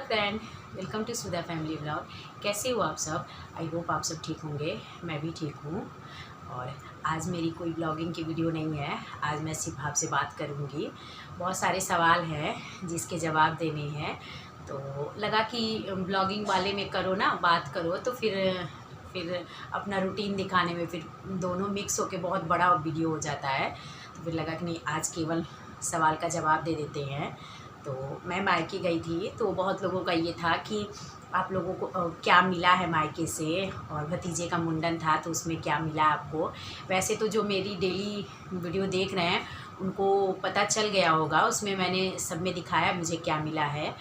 Friend, welcome to Sudha family blog. कैसे हो आप सब? आई होप आप सब ठीक होंगे। मैं भी ठीक हूँ। और आज मेरी कोई ब्लॉगिंग की वीडियो नहीं है। आज मैं सिर्फ आपसे बात करूँगी। बहुत सारे सवाल हैं जिसके जवाब देने हैं, तो लगा कि ब्लॉगिंग वाले में करो ना, बात करो तो फिर अपना रूटीन दिखाने में फिर दोनों मिक्स होके बहुत बड़ा वीडियो हो जाता है। तो फिर लगा कि नहीं, आज केवल सवाल का जवाब दे देते हैं। तो मैं मायके गई थी, तो बहुत लोगों का ये था कि आप लोगों को क्या मिला है मायके से, और भतीजे का मुंडन था तो उसमें क्या मिला आपको। वैसे तो जो मेरी डेली वीडियो देख रहे हैं उनको पता चल गया होगा, उसमें मैंने सब में दिखाया मुझे क्या मिला है।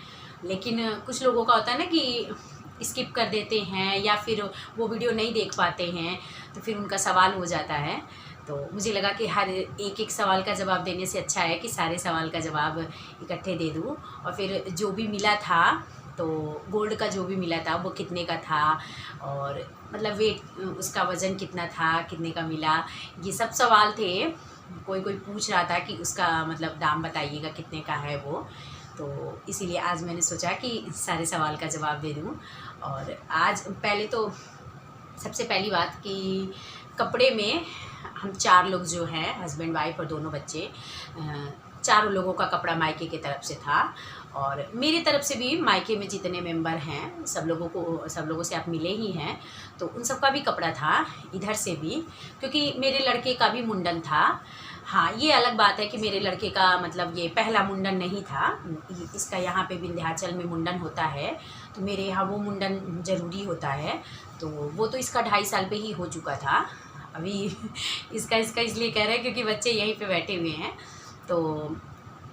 लेकिन कुछ लोगों का होता है ना कि स्किप कर देते हैं या फिर वो वीडियो नहीं देख पाते हैं, तो फिर उनका सवाल हो जाता है। तो मुझे लगा कि हर एक एक सवाल का जवाब देने से अच्छा है कि सारे सवाल का जवाब इकट्ठे दे दूँ। और फिर जो भी मिला था, तो गोल्ड का जो भी मिला था वो कितने का था, और मतलब वेट, उसका वज़न कितना था, कितने का मिला, ये सब सवाल थे। कोई कोई पूछ रहा था कि उसका मतलब दाम बताइएगा कितने का है वो। तो इसीलिए आज मैंने सोचा कि सारे सवाल का जवाब दे दूँ। और आज पहले तो सबसे पहली बात कि कपड़े में हम 4 लोग जो हैं, हस्बैंड वाइफ और दोनों बच्चे, चारों लोगों का कपड़ा मायके की तरफ से था। और मेरी तरफ से भी मायके में जितने मेंबर हैं सब लोगों से आप मिले ही हैं, तो उन सब का भी कपड़ा था, इधर से भी, क्योंकि मेरे लड़के का भी मुंडन था। हाँ, ये अलग बात है कि मेरे लड़के का मतलब ये पहला मुंडन नहीं था। इसका यहाँ पे विंध्याचल में मुंडन होता है, तो मेरे यहाँ वो मुंडन ज़रूरी होता है। तो वो तो इसका 2.5 साल पे ही हो चुका था अभी। इसका इसलिए कह रहे हैं क्योंकि बच्चे यहीं पे बैठे हुए हैं, तो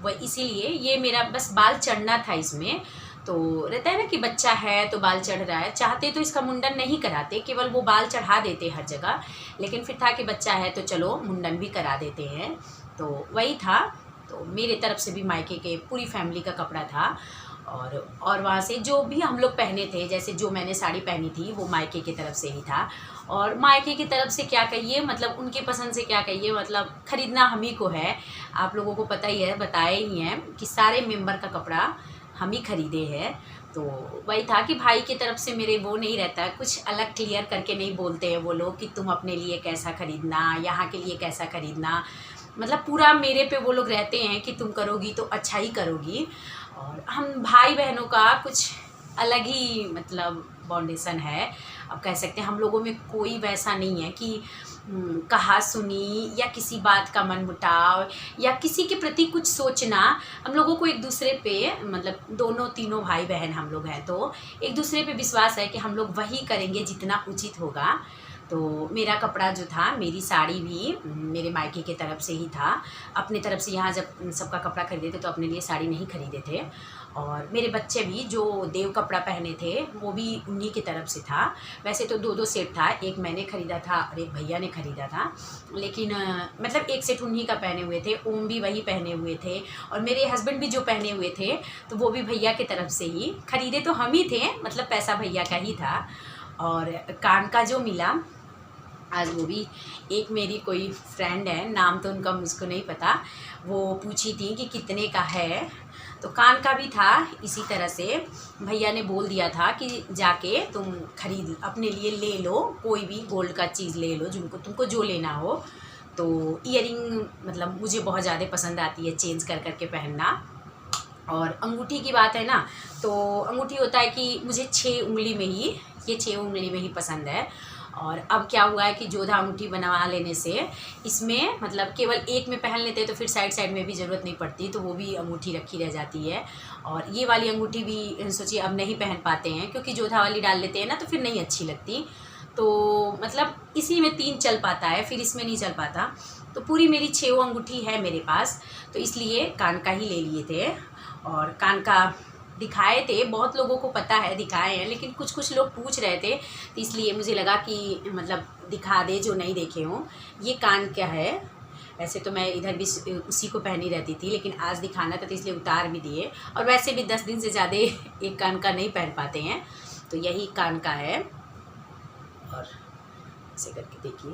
वह इसीलिए ये मेरा बस बाल चढ़ना था इसमें। तो रहता है ना कि बच्चा है तो बाल चढ़ रहा है, चाहते तो इसका मुंडन नहीं कराते, केवल वो बाल चढ़ा देते हर जगह। लेकिन फिर था कि बच्चा है तो चलो मुंडन भी करा देते हैं, तो वही था। तो मेरे तरफ से भी मायके के पूरी फैमिली का कपड़ा था। और वहाँ से जो भी हम लोग पहने थे, जैसे जो मैंने साड़ी पहनी थी वो मायके की तरफ से ही था। और मायके की तरफ से क्या कहिए, मतलब उनके पसंद से क्या कहिए, मतलब ख़रीदना हम ही को है। आप लोगों को पता ही है, बताए ही हैं कि सारे मेंबर का कपड़ा हम ही ख़रीदे हैं। तो वही था कि भाई की तरफ से मेरे वो नहीं रहता, कुछ अलग क्लियर करके नहीं बोलते हैं वो लोग कि तुम अपने लिए कैसा ख़रीदना, यहाँ के लिए कैसा ख़रीदना। मतलब पूरा मेरे पे वो लोग रहते हैं कि तुम करोगी तो अच्छा ही करोगी। और हम भाई बहनों का कुछ अलग ही मतलब बाउंडेशन है। अब कह सकते हैं हम लोगों में कोई वैसा नहीं है कि कहा सुनी या किसी बात का मनमुटाव या किसी के प्रति कुछ सोचना। हम लोगों को एक दूसरे पे, मतलब दोनों तीनों भाई बहन हम लोग हैं, तो एक दूसरे पे विश्वास है कि हम लोग वही करेंगे जितना उचित होगा। तो मेरा कपड़ा जो था, मेरी साड़ी भी मेरे मायके की तरफ से ही था। अपने तरफ से यहाँ जब सबका कपड़ा खरीदे थे तो अपने लिए साड़ी नहीं खरीदे थे। और मेरे बच्चे भी जो देव कपड़ा पहने थे वो भी उन्हीं की तरफ से था। वैसे तो 2-2 सेट था, एक मैंने ख़रीदा था और एक भैया ने ख़रीदा था। लेकिन मतलब एक सेट उन्हीं का पहने हुए थे, ओम भी वही पहने हुए थे, और मेरे हस्बैंड भी जो पहने हुए थे तो वो भी भैया की तरफ से ही खरीदे। तो हम ही थे, मतलब पैसा भैया का ही था। और कान का जो मिला आज, वो भी एक मेरी कोई फ्रेंड है, नाम तो उनका मुझको नहीं पता, वो पूछी थी कि कितने का है। तो कान का भी था इसी तरह से। भैया ने बोल दिया था कि जाके तुम खरीद अपने लिए ले लो, कोई भी गोल्ड का चीज़ ले लो जिनको तुमको जो लेना हो। तो ईयरिंग मतलब मुझे बहुत ज़्यादा पसंद आती है चेंज कर कर के पहनना। और अंगूठी की बात है ना, तो अंगूठी होता है कि मुझे 6 उंगली में ही, ये 6 उंगली में ही पसंद है। और अब क्या हुआ है कि जोधा अंगूठी बनवा लेने से इसमें मतलब केवल एक में पहन लेते हैं, तो फिर साइड साइड में भी ज़रूरत नहीं पड़ती, तो वो भी अंगूठी रखी रह जाती है। और ये वाली अंगूठी भी सोचिए अब नहीं पहन पाते हैं, क्योंकि जोधा वाली डाल लेते हैं ना तो फिर नहीं अच्छी लगती। तो मतलब इसी में 3 चल पाता है, फिर इसमें नहीं चल पाता। तो पूरी मेरी 6 अंगूठी है मेरे पास, तो इसलिए कान का ही ले लिए थे। और कान का दिखाए थे, बहुत लोगों को पता है दिखाए हैं, लेकिन कुछ कुछ लोग पूछ रहे थे, तो इसलिए मुझे लगा कि मतलब दिखा दे जो नहीं देखे हों। ये कान क्या है, वैसे तो मैं इधर भी उसी को पहनी रहती थी, लेकिन आज दिखाना था तो इसलिए उतार भी दिए। और वैसे भी 10 दिन से ज़्यादा एक कान का नहीं पहन पाते हैं, तो यही कान का है। और ऐसे करके देखिए।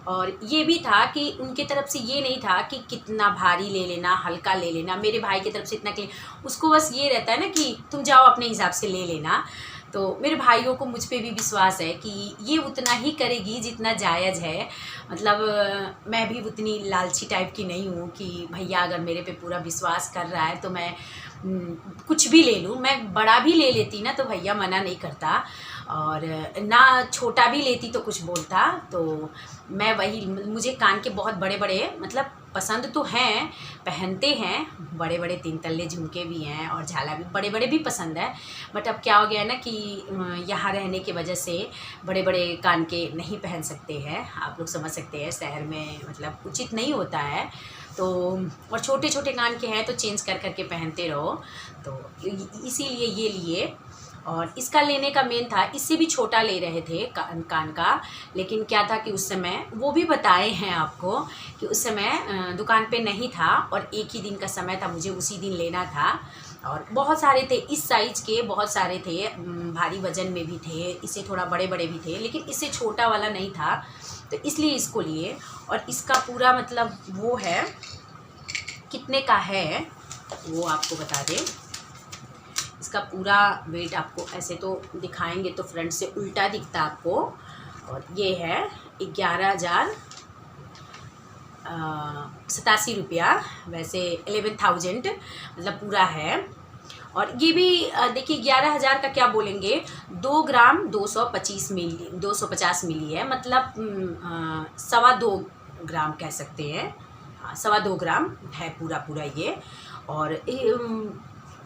और ये भी था कि उनके तरफ से ये नहीं था कि कितना भारी ले लेना, हल्का ले लेना। मेरे भाई की तरफ से इतना कि उसको बस ये रहता है ना कि तुम जाओ अपने हिसाब से ले लेना। तो मेरे भाइयों को मुझ पे भी विश्वास है कि ये उतना ही करेगी जितना जायज़ है। मतलब मैं भी उतनी लालची टाइप की नहीं हूँ कि भैया अगर मेरे पे पूरा विश्वास कर रहा है तो मैं कुछ भी ले लूँ। मैं बड़ा भी ले लेती ना तो भैया मना नहीं करता, और ना छोटा भी लेती तो कुछ बोलता। तो मैं वही, मुझे कान के बहुत बड़े बड़े मतलब पसंद तो हैं, पहनते हैं, बड़े बड़े 3 तल्ले झुमके भी हैं और झाला भी बड़े बड़े भी पसंद है। बट अब क्या हो गया है ना कि यहाँ रहने की वजह से बड़े बड़े कान के नहीं पहन सकते हैं। आप लोग समझ सकते हैं, शहर में मतलब उचित नहीं होता है। तो और छोटे छोटे कान के हैं तो चेंज कर कर के पहनते रहो। तो इसीलिए ये लिए। और इसका लेने का मेन था, इससे भी छोटा ले रहे थे कान का, लेकिन क्या था कि उस समय वो भी बताए हैं आपको कि उस समय दुकान पे नहीं था और एक ही दिन का समय था, मुझे उसी दिन लेना था। और बहुत सारे थे इस साइज़ के, बहुत सारे थे, भारी वज़न में भी थे, इससे थोड़ा बड़े बड़े भी थे, लेकिन इससे छोटा वाला नहीं था तो इसलिए इसको लिए। और इसका पूरा मतलब वो है, कितने का है वो आपको बता दें। इसका पूरा वेट आपको ऐसे तो दिखाएंगे तो फ्रंट से उल्टा दिखता आपको, और ये है 11,087 रुपया, वैसे 11,000 मतलब पूरा है। और ये भी देखिए 11,000 का क्या बोलेंगे, 2 ग्राम 250 मिली है, मतलब 2.25 ग्राम कह सकते हैं। हाँ, 2.25 ग्राम है पूरा ये। और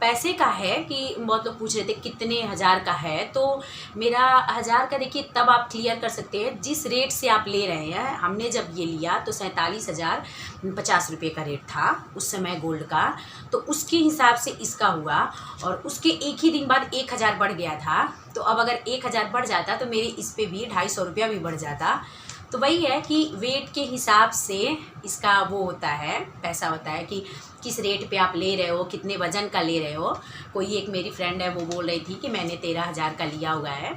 पैसे का है कि बहुत लोग पूछ रहे थे कितने हज़ार का है, तो मेरा 1000 का देखिए तब आप क्लियर कर सकते हैं जिस रेट से आप ले रहे हैं। हमने जब ये लिया तो 47,050 रुपये का रेट था उस समय गोल्ड का, तो उसके हिसाब से इसका हुआ। और उसके एक ही दिन बाद 1000 बढ़ गया था, तो अब अगर 1000 बढ़ जाता तो मेरे इस पे भी 250 रुपया भी बढ़ जाता। तो वही है कि वेट के हिसाब से इसका वो होता है, पैसा होता है कि किस रेट पे आप ले रहे हो, कितने वज़न का ले रहे हो। कोई एक मेरी फ्रेंड है वो बोल रही थी कि मैंने 13,000 का लिया हुआ है,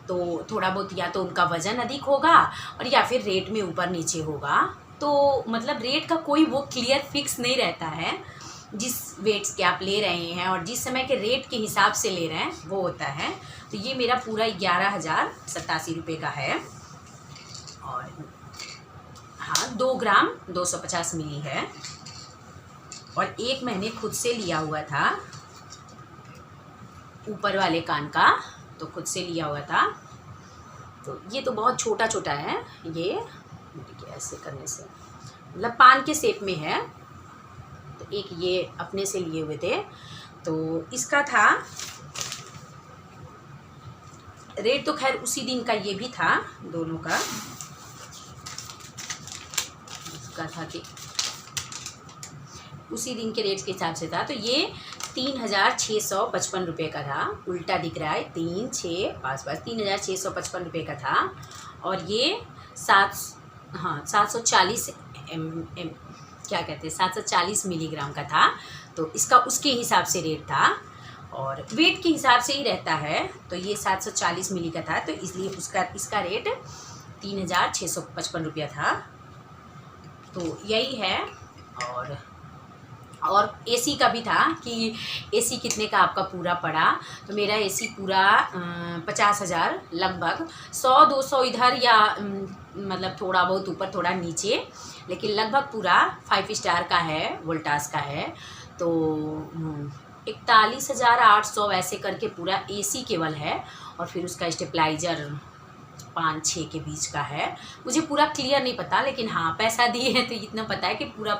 तो थोड़ा बहुत या तो उनका वज़न अधिक होगा और या फिर रेट में ऊपर नीचे होगा। तो मतलब रेट का कोई वो क्लियर फिक्स नहीं रहता है, जिस वेट्स के आप ले रहे हैं और जिस समय के रेट के हिसाब से ले रहे हैं वो होता है। तो ये मेरा पूरा 11,087 रुपये का है। और हाँ, 2 ग्राम 250 मिली है। और एक मैंने खुद से लिया हुआ था ऊपर वाले कान का, तो खुद से लिया हुआ था। तो ये तो बहुत छोटा छोटा है, ये देखिए ऐसे करने से मतलब पान के शेप में है। तो एक ये अपने से लिए हुए थे, तो इसका था रेट तो खैर उसी दिन का ये भी था, दोनों का था कि उसी दिन के रेट के हिसाब से था। तो ये 3,655 रुपये का था, उल्टा दिख रहा है 3, 6, 5, 5, 3,655 रुपये का था। और ये 740 क्या कहते हैं 740 मिलीग्राम का था। तो इसका उसके हिसाब से रेट था और वेट के हिसाब से ही रहता है। तो ये 740 मिली का था, तो इसलिए इसका रेट 3,655 रुपया था। तो यही है। और एसी का भी था कि एसी कितने का आपका पूरा पड़ा। तो मेरा एसी पूरा 50,000 लगभग, 100-200 इधर या मतलब थोड़ा बहुत ऊपर थोड़ा नीचे, लेकिन लगभग पूरा 5 स्टार का है, वोल्टास का है। तो 41,800 ऐसे करके पूरा एसी केवल है। और फिर उसका स्टेबलाइजर 5-6 के बीच का है। मुझे पूरा क्लियर नहीं पता, लेकिन हाँ पैसा दिए हैं तो इतना पता है कि पूरा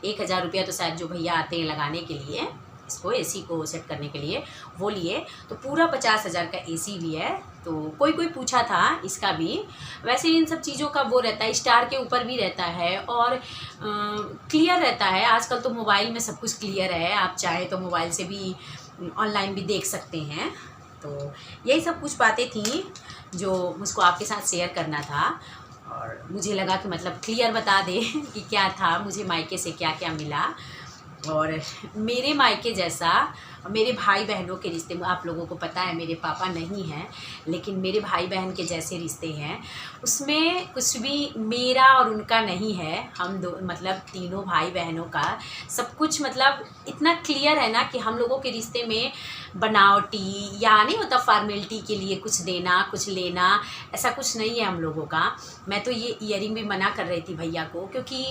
1,000 रुपया तो शायद जो भैया आते हैं लगाने के लिए, इसको एसी को सेट करने के लिए, वो लिए। तो पूरा 50,000 का एसी भी है। तो कोई पूछा था इसका भी। वैसे इन सब चीज़ों का वो रहता है, स्टार के ऊपर भी रहता है और क्लियर रहता है। आजकल तो मोबाइल में सब कुछ क्लियर है, आप चाहें तो मोबाइल से भी ऑनलाइन भी देख सकते हैं। तो यही सब कुछ बातें थी जो मुझको आपके साथ शेयर करना था। और मुझे लगा कि मतलब क्लियर बता दे कि क्या था, मुझे मायके से क्या क्या मिला। और मेरे मायके जैसा मेरे भाई बहनों के रिश्ते में आप लोगों को पता है मेरे पापा नहीं हैं, लेकिन मेरे भाई बहन के जैसे रिश्ते हैं, उसमें कुछ भी मेरा और उनका नहीं है। हम दो मतलब तीनों भाई बहनों का सब कुछ मतलब इतना क्लियर है ना कि हम लोगों के रिश्ते में बनावटी या नहीं होता फॉर्मेलिटी के लिए कुछ देना कुछ लेना, ऐसा कुछ नहीं है हम लोगों का। मैं तो ये ईयरिंग भी मना कर रही थी भैया को, क्योंकि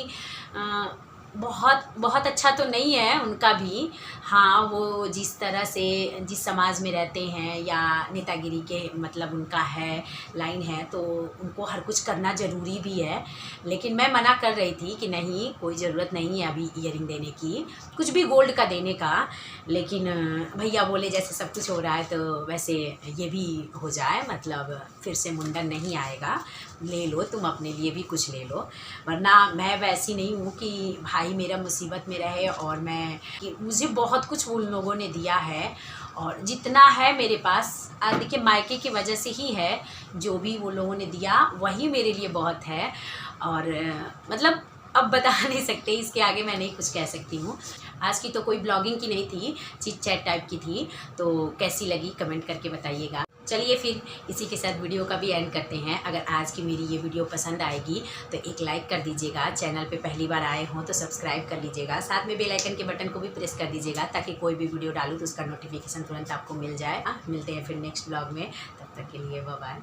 बहुत बहुत अच्छा तो नहीं है उनका भी। हाँ, वो जिस तरह से जिस समाज में रहते हैं या नेतागिरी के मतलब उनका है लाइन है, तो उनको हर कुछ करना ज़रूरी भी है। लेकिन मैं मना कर रही थी कि नहीं, कोई ज़रूरत नहीं है अभी ईयरिंग देने की, कुछ भी गोल्ड का देने का। लेकिन भैया बोले जैसे सब कुछ हो रहा है तो वैसे ये भी हो जाए, मतलब फिर से मुंडन नहीं आएगा, ले लो तुम अपने लिए भी कुछ ले लो। वरना मैं वैसी नहीं हूँ कि भाई मेरा मुसीबत में रहे और मुझे बहुत कुछ उन लोगों ने दिया है, और जितना है मेरे पास देखिए मायके की वजह से ही है, जो भी वो लोगों ने दिया वही मेरे लिए बहुत है। और मतलब अब बता नहीं सकते, इसके आगे मैं नहीं कुछ कह सकती हूँ। आज की तो कोई ब्लॉगिंग की नहीं थी, चिट चैट टाइप की थी, तो कैसी लगी कमेंट करके बताइएगा। चलिए फिर इसी के साथ वीडियो का भी एंड करते हैं। अगर आज की मेरी ये वीडियो पसंद आएगी तो एक लाइक कर दीजिएगा, चैनल पे पहली बार आए हों तो सब्सक्राइब कर लीजिएगा, साथ में बेल आइकन के बटन को भी प्रेस कर दीजिएगा ताकि कोई भी वीडियो डालूँ तो उसका नोटिफिकेशन तुरंत आपको मिल जाए। मिलते हैं फिर नेक्स्ट ब्लॉग में, तब तक के लिए बाय बाय।